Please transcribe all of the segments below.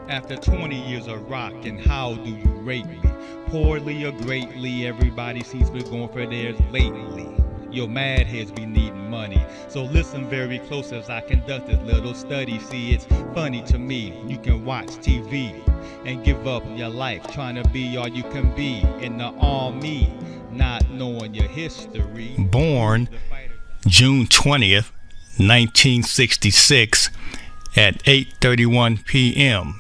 After 20 years of rock, and how do you rate me? Poorly or greatly, everybody seems to be going for theirs lately. Your mad heads be needing money, so listen very close as I conduct this little study. See, it's funny to me, you can watch TV and give up your life trying to be all you can be in the army, not knowing your history. Born June 20th, 1966 at 8:31 p.m.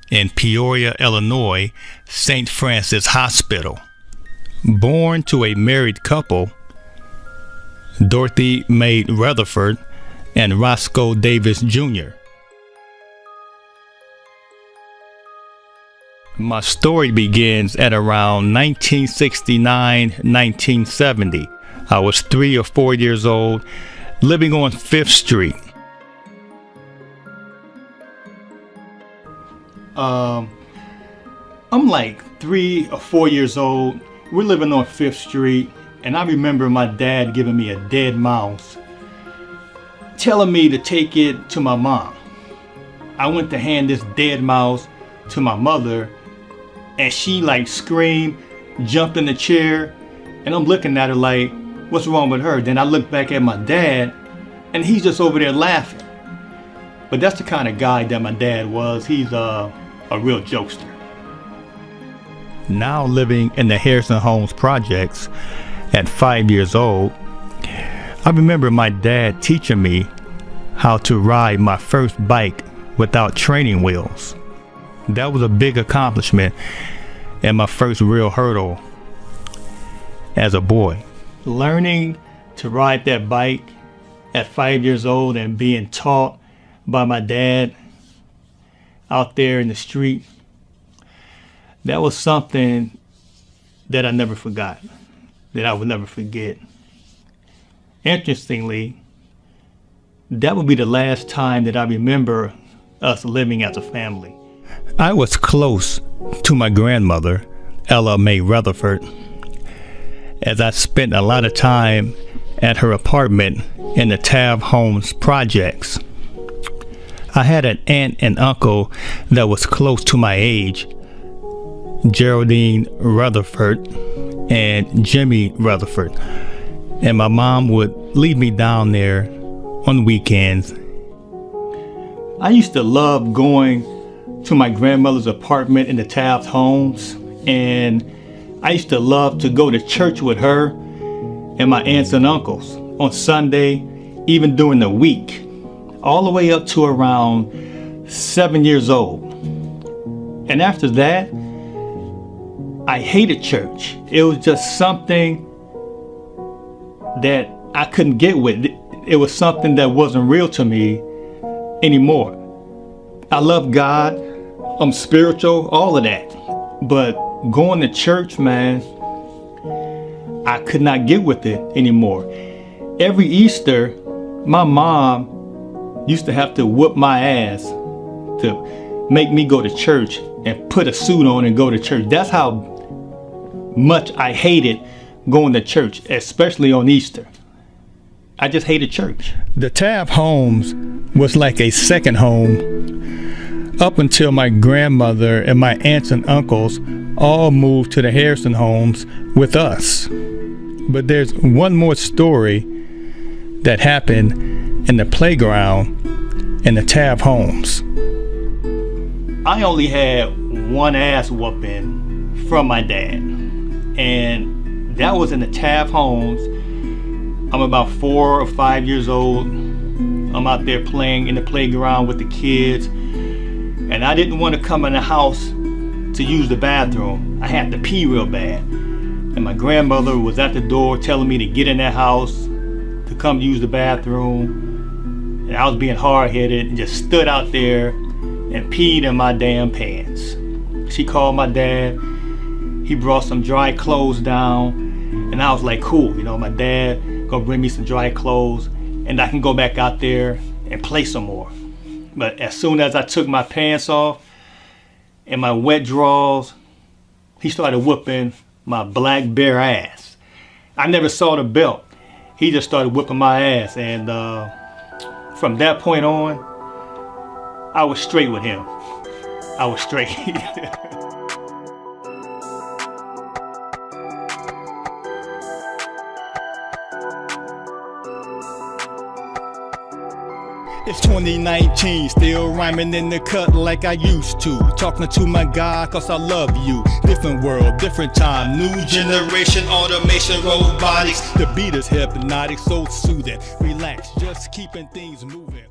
in Peoria, Illinois, St. Francis Hospital. Born to a married couple, Dorothy Mae Rutherford and Roscoe Davis Jr. My story begins at around 1969-1970. I was 3 or 4 years old, living on 5th Street. I'm like 3 or 4 years old. We're living on 5th Street, and I remember my dad giving me a dead mouse, telling me to take it to my mom. I went to hand this dead mouse to my mother, and she like screamed, jumped in the chair, and I'm looking at her like, what's wrong with her? Then I look back at my dad, and he's just over there laughing. But that's the kind of guy that my dad was. He's a real jokester. Now living in the Harrison Homes projects at 5 years old, I remember my dad teaching me how to ride my first bike without training wheels. That was a big accomplishment and my first real hurdle as a boy. Learning to ride that bike at 5 years old and being taught by my dad out there in the street, that was something that I never forgot, that I would never forget. Interestingly, that would be the last time that I remember us living as a family. I was close to my grandmother, Ella Mae Rutherford, as I spent a lot of time at her apartment in the Tav Homes projects. I had an aunt and uncle that was close to my age, Geraldine Rutherford and Jimmy Rutherford, and my mom would leave me down there on weekends. I used to love going to my grandmother's apartment in the Taft Homes, and I used to love to go to church with her and my aunts and uncles on Sunday, even during the week, all the way up to around 7 years old. And after that, I hated church. It was just something that I couldn't get with. It was something that wasn't real to me anymore. I love God, I'm spiritual, all of that. But going to church, man, I could not get with it anymore. Every Easter, my mom used to have to whoop my ass to make me go to church and put a suit on and go to church. That's how much I hated going to church, especially on Easter. I just hated church. The Taft Homes was like a second home up until my grandmother and my aunts and uncles all moved to the Harrison Homes with us. But there's one more story that happened in the playground in the Taft Homes. I only had one ass whooping from my dad, and that was in the Taft Homes. I'm about 4 or 5 years old. I'm out there playing in the playground with the kids, and I didn't want to come in the house to use the bathroom. I had to pee real bad, and my grandmother was at the door telling me to get in that house to come use the bathroom, and I was being hard-headed and just stood out there and peed in my damn pants. She called my dad. He brought some dry clothes down, and I was like, cool, you know, my dad gonna bring me some dry clothes and I can go back out there and play some more. But as soon as I took my pants off and my wet drawers, he started whooping my black bare ass. I never saw the belt. He just started whipping my ass, and from that point on, I was straight with him. I was straight. It's 2019, still rhyming in the cut like I used to. Talking to my God, cause I love you. Different world, different time, new generation, automation, robotics. The beat is hypnotic, so soothing. Relax, just keeping things moving.